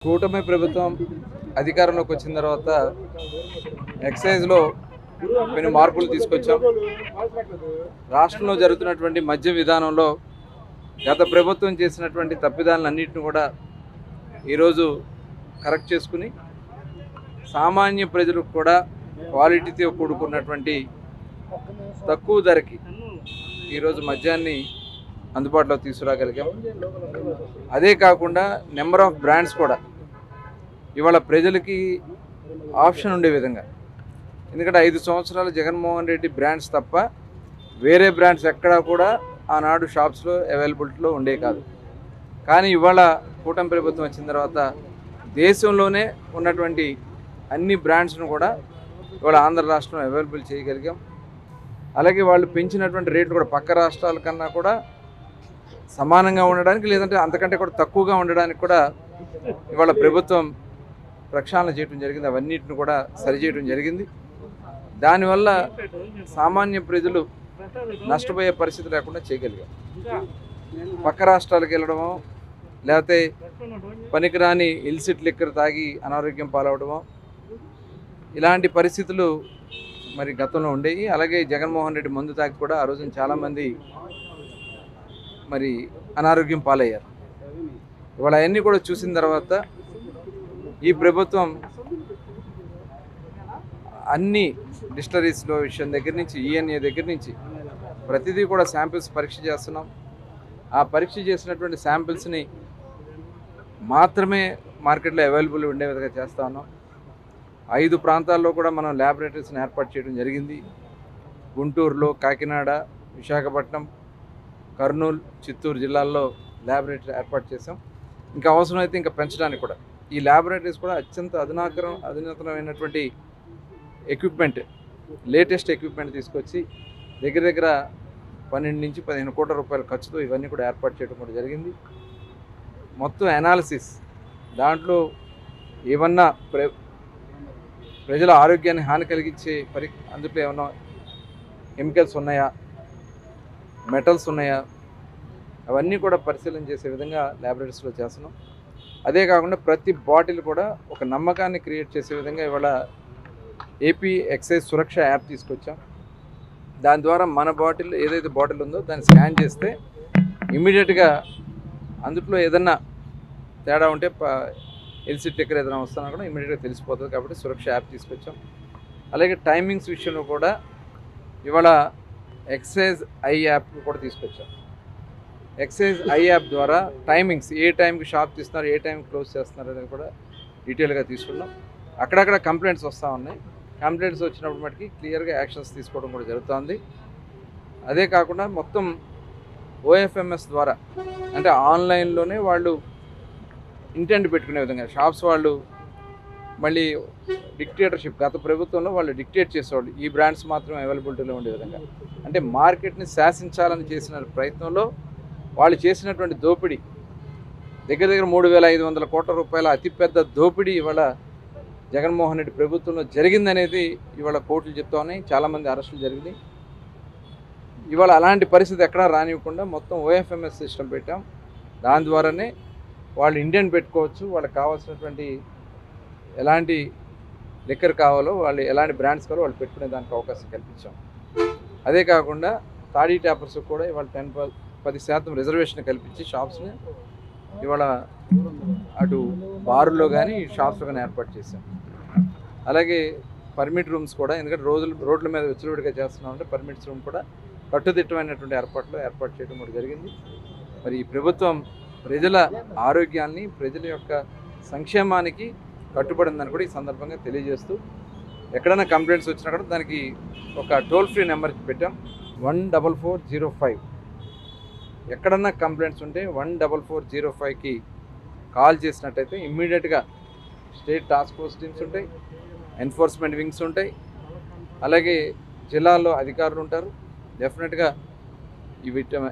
కూటమి ప్రభుత్వం అధికారంలోకి వచ్చిన తర్వాత ఎక్సైజ్లో కొన్ని మార్పులు తీసుకొచ్చాం. రాష్ట్రంలో జరుగుతున్నటువంటి మద్య విధానంలో గత ప్రభుత్వం చేసినటువంటి తప్పిదాలన్నింటిని కూడా ఈరోజు కరెక్ట్ చేసుకుని సామాన్య ప్రజలకు కూడా క్వాలిటీతో కూడుకున్నటువంటి తక్కువ ధరకి ఈరోజు మద్యాన్ని అందుబాటులో తీసుకురాగలిగాం. అదే కాకుండా నెంబర్ ఆఫ్ బ్రాండ్స్ కూడా ఇవాళ ప్రజలకి ఆప్షన్ ఉండే విధంగా, ఎందుకంటే 5 సంవత్సరాలు జగన్మోహన్ రెడ్డి బ్రాండ్స్ తప్ప వేరే బ్రాండ్స్ ఎక్కడా కూడా ఆనాడు షాప్స్లో అవైలబిలిటీలో ఉండే కాదు. కానీ ఇవాళ కూటమి ప్రభుత్వం వచ్చిన తర్వాత దేశంలోనే ఉన్నటువంటి అన్ని బ్రాండ్స్ను కూడా ఇవాళ ఆంధ్ర రాష్ట్రం అవైలబుల్ చేయగలిగాం. అలాగే వాళ్ళు పెంచినటువంటి రేట్లు కూడా పక్క రాష్ట్రాల కన్నా కూడా సమానంగా ఉండడానికి, లేదంటే అంతకంటే కూడా తక్కువగా ఉండడానికి కూడా ఇవాళ ప్రభుత్వం ప్రక్షాళన చేయడం జరిగింది. అవన్నిటిని కూడా సరిచేయడం జరిగింది. దానివల్ల సామాన్య ప్రజలు నష్టపోయే పరిస్థితి లేకుండా చేయగలిగాం. పక్క రాష్ట్రాలకు వెళ్ళడమో లేకపోతే పనికిరాని ఇల్సిట్ లిక్కర్ తాగి అనారోగ్యం పాలవడమో ఇలాంటి పరిస్థితులు మరి గతంలో ఉండేవి. అలాగే జగన్మోహన్ రెడ్డి మందు తాగి కూడా ఆ రోజున చాలామంది మరి అనారోగ్యం పాలయ్యారు. ఇవాళ అవన్నీ కూడా చూసిన తర్వాత ఈ ప్రభుత్వం అన్ని డిస్టరీస్లో విషయం దగ్గర నుంచి ఈఎన్ఏ దగ్గర నుంచి ప్రతిదీ కూడా శాంపిల్స్ పరీక్ష చేస్తున్నాం. ఆ పరీక్ష చేసినటువంటి శాంపిల్స్ని మాత్రమే మార్కెట్లో అవైలబుల్ ఉండే విధంగా చేస్తూ ఉన్నాం. 5 ప్రాంతాల్లో కూడా మనం ల్యాబొరేటరీస్ని ఏర్పాటు చేయడం జరిగింది. గుంటూరులో, కాకినాడ, విశాఖపట్నం, కర్నూలు, చిత్తూరు జిల్లాల్లో ల్యాబొరేటరీ ఏర్పాటు చేసాం. ఇంకా అవసరమైతే ఇంకా పెంచడానికి కూడా ఈ ల్యాబొరేటరీస్ కూడా అత్యంత అధునాతనమైనటువంటి ఎక్విప్మెంట్, లేటెస్ట్ ఎక్విప్మెంట్ తీసుకొచ్చి దగ్గర దగ్గర 12 నుంచి 15 కోట్ల రూపాయల ఖర్చుతో ఇవన్నీ కూడా ఏర్పాటు చేయడం కూడా జరిగింది. మొత్తం అనాలిసిస్, దాంట్లో ఏమన్నా ప్రజల ఆరోగ్యాన్ని హాని కలిగించే అందులో ఏమన్నా కెమికల్స్ ఉన్నాయా, మెటల్స్ ఉన్నాయా, అవన్నీ కూడా పరిశీలన చేసే విధంగా ల్యాబొరేటరీస్లో చేస్తున్నాం. అదే కాకుండా ప్రతి బాటిల్ కూడా ఒక నమ్మకాన్ని క్రియేట్ చేసే విధంగా ఇవాళ ఏపీ ఎక్సైజ్ సురక్ష యాప్ తీసుకొచ్చాం. దాని ద్వారా మన బాటిల్ ఏదైతే బాటిల్ ఉందో దాన్ని స్కాన్ చేస్తే ఇమీడియట్గా అందులో ఏదన్నా తేడా ఉంటే ఎల్సిట్ టిక్కర్ ఏదైనా వస్తున్నా కూడా ఇమీడియట్గా తెలిసిపోతుంది. కాబట్టి సురక్ష యాప్ తీసుకొచ్చాం. అలాగే టైమింగ్స్ విషయంలో కూడా ఇవాళ ఎక్సైజ్ ఐ యాప్ కూడా తీసుకొచ్చాం. ఎక్సైజ్ ఐ యాప్ ద్వారా టైమింగ్స్, ఏ టైంకి షాప్ తీస్తున్నారు, ఏ టైంకి క్లోజ్ చేస్తున్నారు అనేది కూడా డీటెయిల్గా తీసుకున్నాం. అక్కడక్కడ కంప్లైంట్స్ వస్తూ ఉన్నాయి. కంప్లైంట్స్ వచ్చినప్పుడు మటుకి క్లియర్గా యాక్షన్స్ తీసుకోవడం కూడా జరుగుతుంది. అదే కాకుండా మొత్తం ఓఎఫ్ఎంఎస్ ద్వారా, అంటే ఆన్లైన్లోనే వాళ్ళు ఇంటెంట్ పెట్టుకునే విధంగా షాప్స్ వాళ్ళు మళ్ళీ డిక్టేటర్షిప్, గత ప్రభుత్వంలో వాళ్ళు డిక్టేట్ చేసేవాళ్ళు ఈ బ్రాండ్స్ మాత్రమే అవైలబిలిటీలో ఉండే విధంగా, అంటే మార్కెట్ని శాసించాలని చేసిన ప్రయత్నంలో వాళ్ళు చేసినటువంటి దోపిడీ దగ్గర దగ్గర 3,500 కోట్ల రూపాయల అతిపెద్ద దోపిడీ ఇవాళ జగన్మోహన్ రెడ్డి ప్రభుత్వంలో జరిగిందనేది ఇవాళ కోర్టులు చెప్తా ఉన్నాయి. చాలామంది అరెస్టులు జరిగింది. ఇవాళ అలాంటి పరిస్థితి ఎక్కడా రానివ్వకుండా మొత్తం ఓఎఫ్ఎంఎస్ సిస్టమ్ పెట్టాం. దాని ద్వారానే వాళ్ళు ఇండియన్ పెట్టుకోవచ్చు, వాళ్ళకి కావాల్సినటువంటి ఎలాంటి లిక్కర్ కావాలో, వాళ్ళు ఎలాంటి బ్రాండ్స్ కావాలో వాళ్ళు పెట్టుకునే దానికి అవకాశం కల్పించాం. అదే కాకుండా తాడీ ట్యాపర్స్ కూడా ఇవాళ 10% రిజర్వేషన్ కల్పించి షాప్స్ని ఇవాళ అటు బారుల్లో కానీ షాప్స్లో కానీ ఏర్పాటు చేశాం. అలాగే పర్మిట్ రూమ్స్ కూడా, ఎందుకంటే రోడ్ల మీద విచ్చలవిడిగా చేస్తున్నామంటే పర్మిట్స్ రూమ్ కూడా కట్టుదిట్టమైనటువంటి ఏర్పాటు చేయడం కూడా జరిగింది. మరి ఈ ప్రభుత్వం ప్రజల ఆరోగ్యాన్ని, ప్రజల యొక్క సంక్షేమానికి కట్టుబడిందని కూడా ఈ సందర్భంగా తెలియజేస్తూ, ఎక్కడైనా కంప్లైంట్స్ వచ్చినా కూడా దానికి ఒక టోల్ ఫ్రీ నెంబర్ పెట్టాం, 14405. ఎక్కడన్నా కంప్లైంట్స్ ఉంటే 14405కి కాల్ చేసినట్టయితే ఇమ్మీడియట్గా స్టేట్ టాస్క్ ఫోర్స్ టీమ్స్ ఉంటాయి, ఎన్ఫోర్స్మెంట్ వింగ్స్ ఉంటాయి, అలాగే జిల్లాల్లో అధికారులు ఉంటారు. డెఫినెట్గా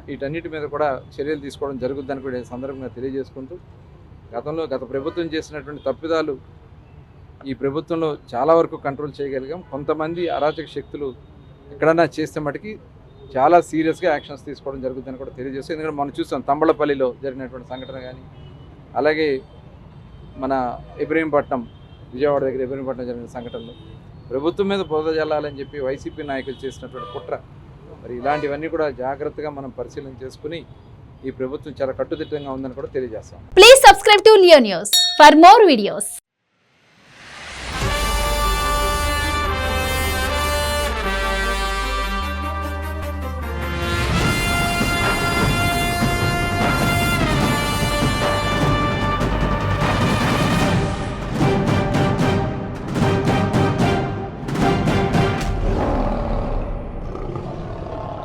వీటన్నిటి మీద కూడా చర్యలు తీసుకోవడం జరుగుతుందని కూడా ఈ సందర్భంగా తెలియజేసుకుంటూ, గత ప్రభుత్వం చేసినటువంటి తప్పిదాలు ఈ ప్రభుత్వంలో చాలా వరకు కంట్రోల్ చేయగలిగాం. కొంతమంది అరాచక శక్తులు ఎక్కడన్నా చేస్తే మటుకి చాలా సీరియస్గా యాక్షన్స్ తీసుకోవడం జరుగుతుందని కూడా తెలియజేస్తాం. ఎందుకంటే మనం చూస్తాం తంబళపల్లిలో జరిగినటువంటి సంఘటన కానీ, అలాగే మన ఇబ్రహీంపట్నం, విజయవాడ దగ్గర ఇబ్రహీంపట్నం జరిగిన సంఘటనలు, ప్రభుత్వం మీద బురద జల్లాలని చెప్పి వైసీపీ నాయకులు చేసినటువంటి కుట్ర, మరి ఇలాంటివన్నీ కూడా జాగ్రత్తగా మనం పరిశీలన చేసుకుని ఈ ప్రభుత్వం చాలా కట్టుదిట్టంగా ఉందని కూడా తెలియజేస్తాం. Please subscribe to Leo news for more videos.